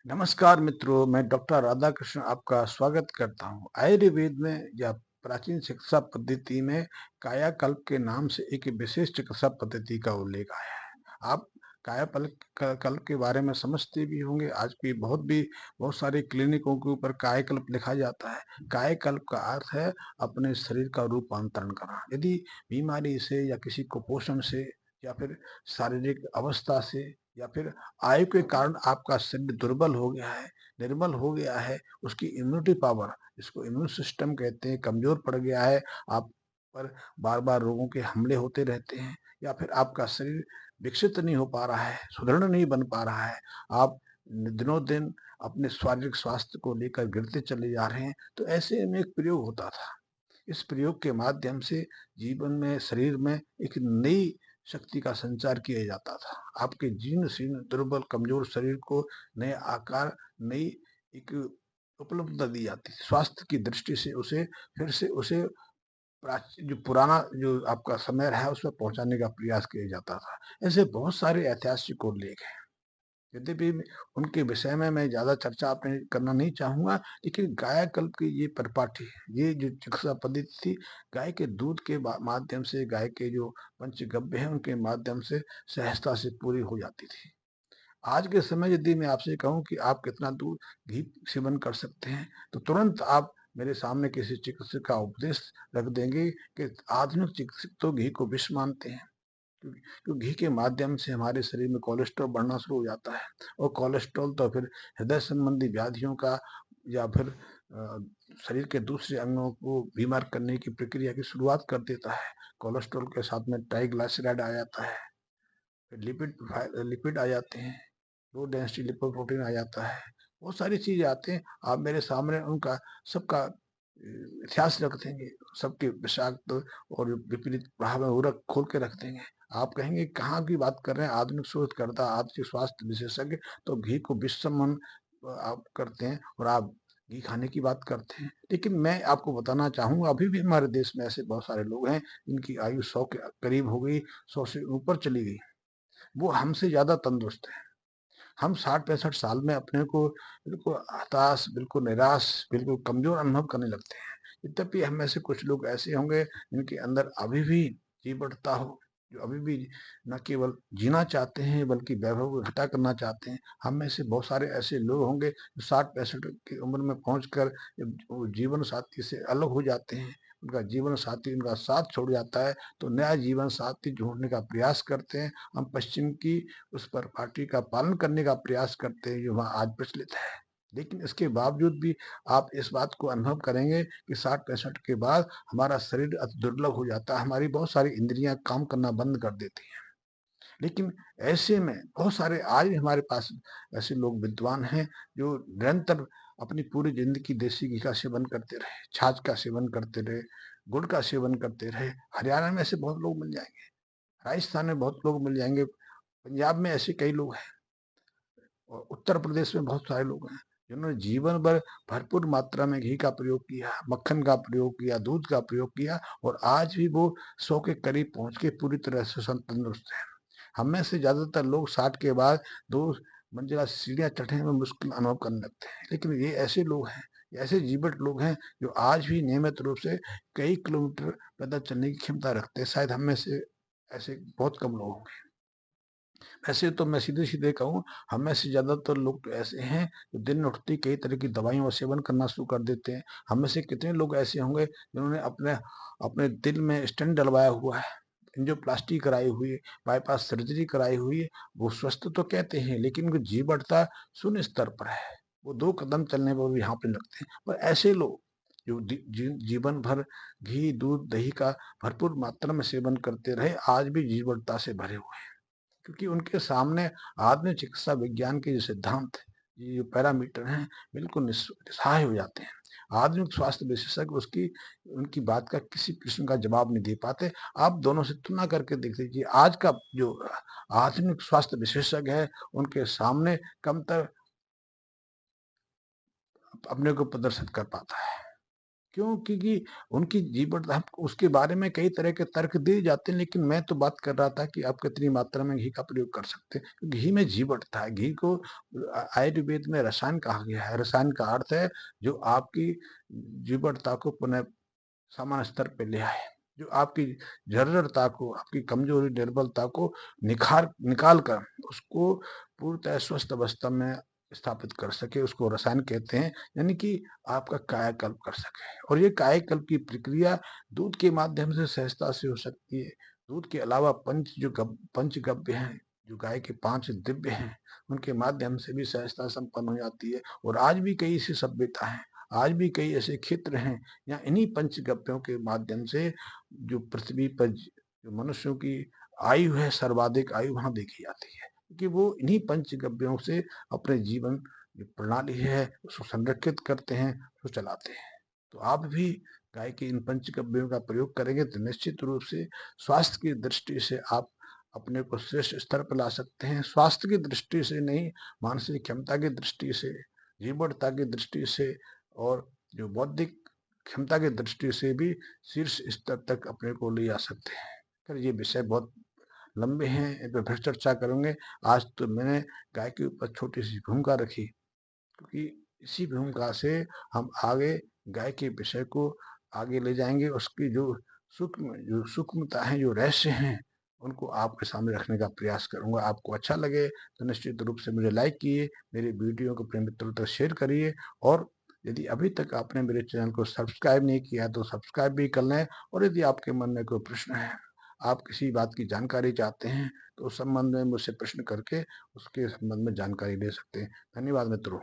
नमस्कार मित्रों, मैं डॉक्टर राधाकृष्ण आपका स्वागत करता हूँ। आयुर्वेद में या प्राचीन चिकित्सा पद्धति में कायाकल्प के नाम से एक विशेष चिकित्सा पद्धति का उल्लेख आया है। आप कल्प के बारे में समझते भी होंगे। आज भी बहुत सारे क्लिनिकों के ऊपर कायाकल्प लिखा जाता है। कायाकल्प का अर्थ है अपने शरीर का रूपांतरण करना। यदि बीमारी से या किसी कुपोषण से या फिर शारीरिक अवस्था से या फिर आयु के कारण आपका शरीर दुर्बल हो गया है, निर्बल हो गया है, उसकी इम्यूनिटी पावर, जिसको इम्यून सिस्टम कहते हैं, कमजोर पड़ गया है, आप पर बार-बार रोगों के हमले होते रहते हैं या फिर आपका शरीर विकसित नहीं हो पा रहा है, सुदृढ़ नहीं बन पा रहा है, आप दिनों-दिन अपने शारीरिक स्वास्थ्य को लेकर गिरते चले जा रहे हैं, तो ऐसे में एक प्रयोग होता था। इस प्रयोग के माध्यम से जीवन में, शरीर में एक नई शक्ति का संचार किया जाता था। आपके जीर्ण शीर्ण दुर्बल कमजोर शरीर को नए आकार, नई एक उपलब्धता दी जाती थी। स्वास्थ्य की दृष्टि से उसे फिर से उसे जो पुराना जो आपका समय रहा है उसमें पहुंचाने का प्रयास किया जाता था। ऐसे बहुत सारे ऐतिहासिक उल्लेख हैं। यद्यपि उनके विषय में मैं ज़्यादा चर्चा आपने करना नहीं चाहूँगा, लेकिन कायाकल्प की ये परिपाटी, ये जो चिकित्सा पद्धति थी, गाय के दूध के माध्यम से, गाय के जो पंचगव्य हैं, उनके माध्यम से सहजता से पूरी हो जाती थी। आज के समय यदि मैं आपसे कहूँ कि आप कितना दूध घी सेवन कर सकते हैं, तो तुरंत आप मेरे सामने किसी चिकित्सक का उपदेश रख देंगे कि आधुनिक चिकित्सक तो घी को विष मानते हैं। क्योंकि घी के माध्यम से हमारे शरीर में कोलेस्ट्रॉल बढ़ना शुरू हो जाता है और कोलेस्ट्रॉल तो फिर हृदय संबंधी व्याधियों का या फिर शरीर के दूसरे अंगों को बीमार करने की प्रक्रिया की शुरुआत कर देता है। कोलेस्ट्रॉल के साथ में ट्राइग्लिसराइड आ जाता है, फिर लिपिड आ जाते हैं, लो डेंसिटी लिपोप्रोटीन आ जाता है, बहुत सारी चीजें आते हैं। आप मेरे सामने उनका सबका इतिहास रख देंगे, सबके विषाक्त और विपरीत प्रभाव में वो खोल के रख देंगे। आप कहेंगे कहाँ की बात कर रहे हैं, आधुनिक शोधकर्ता, आधुनिक स्वास्थ्य विशेषज्ञ तो घी को विषसम्मान आप करते हैं और आप घी खाने की बात करते हैं। लेकिन मैं आपको बताना चाहूंगा, अभी भी हमारे देश में ऐसे बहुत सारे लोग हैं जिनकी आयु 100 के करीब हो गई, 100 से ऊपर चली गई। वो हमसे ज्यादा तंदुरुस्त है। हम 60-65 साल में अपने को बिल्कुल हताश, बिल्कुल निराश, बिल्कुल कमज़ोर अनुभव करने लगते हैं। यद्यपि हम में से कुछ लोग ऐसे होंगे जिनके अंदर अभी भी जीवटता हो, जो अभी भी न केवल जीना चाहते हैं बल्कि वैभव को इकट्ठा करना चाहते हैं। हम में से बहुत सारे ऐसे लोग होंगे जो 60-65 की उम्र में पहुँचकर जब वो जीवन साथी से अलग हो जाते हैं, उनका जीवन साथी उनका साथ छोड़ जाता है, तो नया जीवन साथी ढूँढने का प्रयास करते हैं। हम पश्चिम की उस पर पार्टी का पालन करने का प्रयास करते हैं जो वहाँ आज प्रचलित है। लेकिन इसके बावजूद भी आप इस बात को अनुभव करेंगे कि 60-65 के बाद हमारा शरीर अति दुर्लभ हो जाता है, हमारी बहुत सारी इंद्रियाँ काम करना बंद कर देती हैं। लेकिन ऐसे में बहुत सारे आज भी हमारे पास ऐसे लोग विद्वान हैं जो निरंतर अपनी पूरी ज़िंदगी देसी घी का सेवन करते रहे, छाछ का सेवन करते रहे, गुड़ का सेवन करते रहे। हरियाणा में ऐसे बहुत लोग मिल जाएँगे, राजस्थान में बहुत लोग मिल जाएँगे, पंजाब में ऐसे कई लोग हैं। और उत्तर प्रदेश में बहुत सारे लोग हैं जिन्होंने जीवन भर भरपूर मात्रा में घी का प्रयोग किया, मक्खन का प्रयोग किया, दूध का प्रयोग किया और आज भी वो 100 के करीब पहुंच के पूरी तरह से तंदुरुस्त है। हम में से ज्यादातर लोग 60 के बाद 2 मंजिला सीढ़ियां चढ़ने में मुश्किल अनुभव करने लगते हैं, लेकिन ये ऐसे लोग हैं, ये ऐसे जीवट लोग हैं जो आज भी नियमित रूप से कई किलोमीटर पैदल चलने की क्षमता रखते हैं। शायद हम में से ऐसे बहुत कम लोग होंगे। वैसे तो मैं सीधे-सीधे कहूँ, हम में से ज़्यादातर लोग तो ऐसे हैं, जो दिन में उठते ही कई तरह की दवाइयों का सेवन करना शुरू कर देते हैं। हम में से कितने लोग ऐसे होंगे, जिन्होंने अपने अपने दिल में स्टेंट डलवाया हुआ है, एंजियोप्लास्टी कराई हुई है, बाईपास सर्जरी कराई हुई है। वो स्वस्थ तो कहते हैं, लेकिन उनकी जीवटता शून्य स्तर पर है। वो 2 कदम चलने पर भी हाँफने लगते हैं। पर ऐसे लोग, जो जीवन भर घी, दूध, दही का भरपूर मात्रा में सेवन करते रहे, आज भी जीवटता से भरे हुए हैं। क्योंकि उनके सामने आधुनिक चिकित्सा विज्ञान के जो सिद्धांत, ये जो पैरामीटर हैं, बिल्कुल निस्सहाय हो जाते हैं। आधुनिक स्वास्थ्य विशेषज्ञ उसकी उनकी बात का किसी किस्म का जवाब नहीं दे पाते। आप दोनों से तुलना करके देख लीजिए, आज का जो आधुनिक स्वास्थ्य विशेषज्ञ है, उनके सामने कमतर अपने को प्रदर्शित कर पाता है। क्यों? क्योंकि उनकी जीवन हम उसके बारे में कई तरह के तर्क दिए जाते हैं, लेकिन मैं तो बात कर रहा था कि आप कितनी मात्रा में घी का प्रयोग कर सकते हैं। घी में जीवटता है। घी को आयुर्वेद में रसायन कहा गया है। रसायन का अर्थ है जो आपकी जीवटता को पुनः सामान्य स्तर पे ले आए, जो आपकी जर्जरता को, आपकी कमजोरी, निर्बलता को निकाल कर उसको पूर्णतः स्वस्थ अवस्था में स्थापित कर सके, उसको रसायन कहते हैं। यानी कि आपका कायाकल्प कर सके। और ये कायाकल्प की प्रक्रिया दूध के माध्यम से सहजता से हो सकती है। दूध के अलावा पंचगव्य हैं, जो गाय के 5 दिव्य हैं, उनके माध्यम से भी सहजता संपन्न हो जाती है। और आज भी कई ऐसी सभ्यता हैं, आज भी कई ऐसे क्षेत्र हैं या इन्हीं पंचगव्यों के माध्यम से जो पृथ्वी पर जो मनुष्यों की आयु है, सर्वाधिक आयु वहां देखी जाती है, क्योंकि वो इन्हीं पंचगव्यों से अपने जीवन जो प्रणाली है उसको संरक्षित करते हैं, उसको चलाते हैं। तो आप भी गाय के इन पंचगव्यों का प्रयोग करेंगे तो निश्चित रूप से स्वास्थ्य की दृष्टि से आप अपने को श्रेष्ठ स्तर पर ला सकते हैं। स्वास्थ्य की दृष्टि से नहीं, मानसिक क्षमता की दृष्टि से, जीवटता की दृष्टि से और जो बौद्धिक क्षमता की दृष्टि से भी शीर्ष स्तर तक अपने को ले जा सकते हैं। फिर ये विषय बहुत लंबे हैं, इन पर फिर चर्चा करेंगे। आज तो मैंने गाय के ऊपर छोटी सी भूमिका रखी, क्योंकि इसी भूमिका से हम आगे गाय के विषय को आगे ले जाएंगे। उसकी जो सूक्ष्मता है, जो रहस्य हैं, उनको आपके सामने रखने का प्रयास करूंगा। आपको अच्छा लगे तो निश्चित रूप से मुझे लाइक कीजिए, मेरे वीडियो को अपने मित्रों तक शेयर करिए। और यदि अभी तक आपने मेरे चैनल को सब्सक्राइब नहीं किया तो सब्सक्राइब भी कर लें। और यदि आपके मन में कोई प्रश्न है, आप किसी बात की जानकारी चाहते हैं, तो उस संबंध में मुझसे प्रश्न करके उसके संबंध में जानकारी ले सकते हैं। धन्यवाद मित्रों।